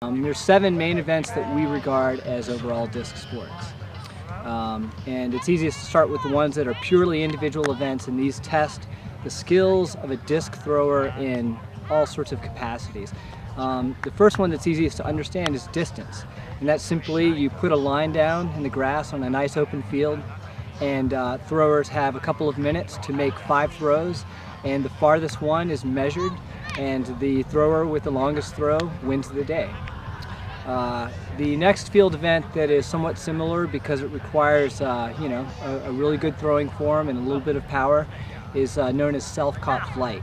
There's 7 main events that we regard as overall disc sports. And it's easiest to start with the ones that are purely individual events, and these test the skills of a disc thrower in all sorts of capacities. The first one that's easiest to understand is distance, and that's simply you put a line down in the grass on a nice open field, and throwers have a couple of minutes to make 5 throws, and the farthest one is measured, and the thrower with the longest throw wins the day. The next field event that is somewhat similar because it requires a really good throwing form and a little bit of power is known as self-caught flight.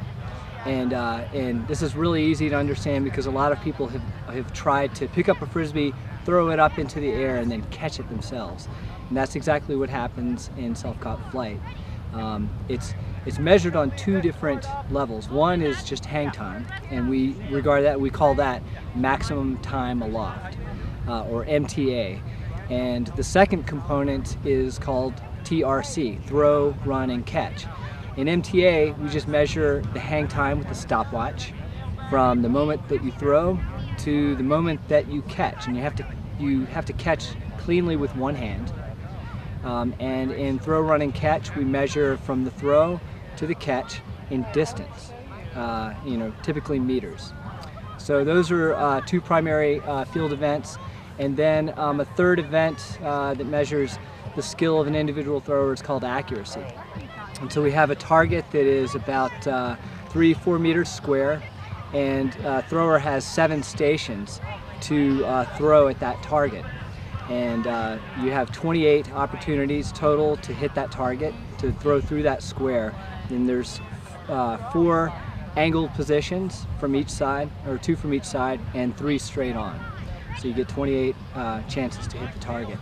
And this is really easy to understand because a lot of people have tried to pick up a frisbee, throw it up into the air, and then catch it themselves. And that's exactly what happens in self-caught flight. It's measured on 2 different levels. One is just hang time, and we call that maximum time aloft, or MTA. And the second component is called TRC, throw, run, and catch. In MTA, we just measure the hang time with the stopwatch from the moment that you throw to the moment that you catch, and you have to catch cleanly with one hand. And in throw, run, and catch, we measure from the throw to the catch in distance, typically meters. So those are 2 primary field events, and then a third event that measures the skill of an individual thrower is called accuracy. And so we have a target that is about 3-4 meters square, and a thrower has 7 stations to throw at that target. And you have 28 opportunities total to hit that target, to throw through that square. And there's 4 angled positions from each side, or 2 from each side, and 3 straight on. So you get 28 chances to hit the target.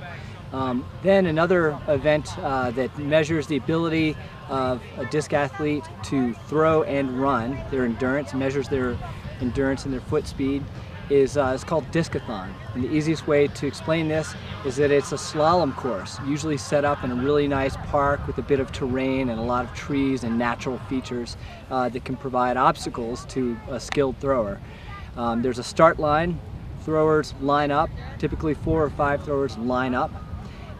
Then another event that measures the ability of a disc athlete to throw and run, their endurance, measures their endurance and their foot speed, is called discathon. And the easiest way to explain this is that it's a slalom course, usually set up in a really nice park with a bit of terrain and a lot of trees and natural features that can provide obstacles to a skilled thrower. There's a start line, throwers line up, typically 4 or 5 throwers line up,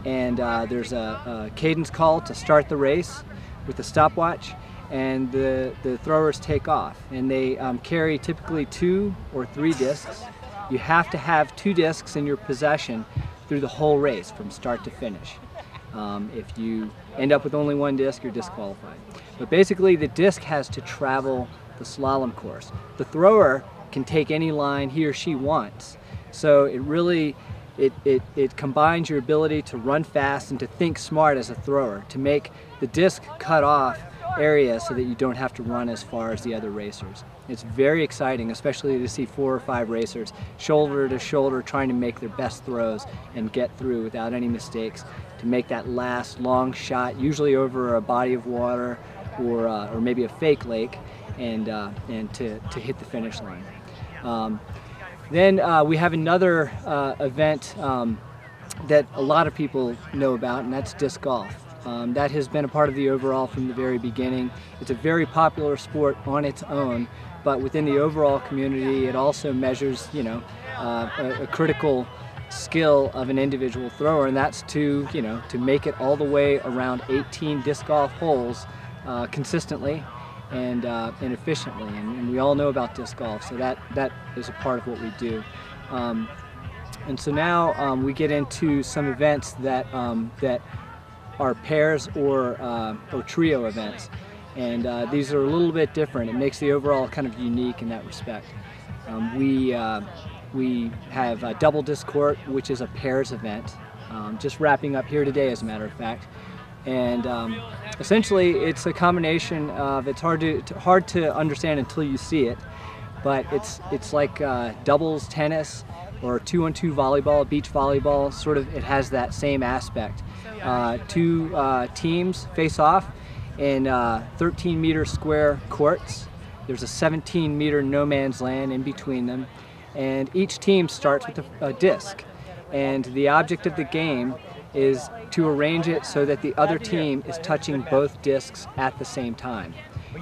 and there's a cadence call to start the race with a stopwatch, and the throwers take off, and they carry typically 2 or 3 discs. You have to have 2 discs in your possession through the whole race from start to finish. If you end up with only 1 disc, you're disqualified. But basically the disc has to travel the slalom course. The thrower can take any line he or she wants. So it combines your ability to run fast and to think smart as a thrower, to make the disc cut off area so that you don't have to run as far as the other racers. It's very exciting, especially to see 4 or 5 racers shoulder to shoulder trying to make their best throws and get through without any mistakes, to make that last long shot, usually over a body of water or maybe a fake lake, and to hit the finish line. Then we have another event that a lot of people know about, and that's disc golf. That has been a part of the overall from the very beginning. It's a very popular sport on its own, but within the overall community it also measures a critical skill of an individual thrower, and that's to make it all the way around 18 disc golf holes consistently and efficiently, and we all know about disc golf, so that is a part of what we do. And so now we get into some events that are pairs or trio events, and these are a little bit different. It makes the overall kind of unique in that respect. We have a double disc court, which is a pairs event, just wrapping up here today as a matter of fact. And essentially it's a combination of, it's hard to understand until you see it, but it's like doubles tennis or 2-on-2 volleyball, beach volleyball, sort of. It has that same aspect. 2 teams face off in 13-meter square courts. There's a 17-meter no man's land in between them, and each team starts with a disc, and the object of the game is to arrange it so that the other team is touching both discs at the same time.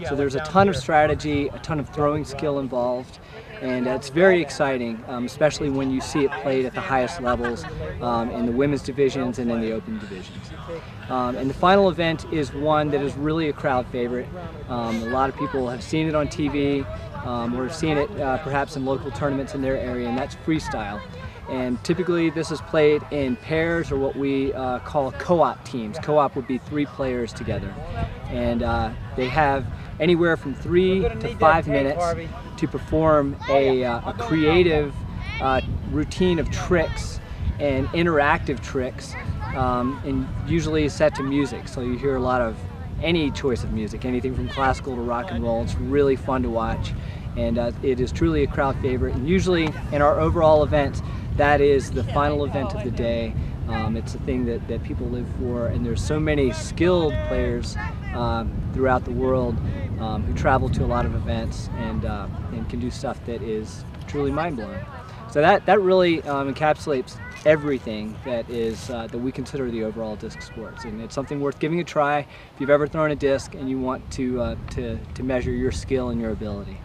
So there's a ton of strategy, a ton of throwing skill involved, And it's very exciting, especially when you see it played at the highest levels in the women's divisions and in the open divisions. And the final event is one that is really a crowd favorite. A lot of people have seen it on TV or have seen it perhaps in local tournaments in their area, and that's freestyle. And typically this is played in pairs, or what we call co-op teams. Co-op would be 3 players together. And they have anywhere from 3 to 5 minutes to perform a creative routine of tricks and interactive tricks, and usually set to music. So you hear a lot of any choice of music, anything from classical to rock and roll. It's really fun to watch, and it is truly a crowd favorite. And usually in our overall event, that is the final event of the day. It's a thing that people live for, and there's so many skilled players throughout the world who travel to a lot of events and can do stuff that is truly mind-blowing. So that really encapsulates everything that is that we consider the overall disc sports, and it's something worth giving a try if you've ever thrown a disc and you want to measure your skill and your ability.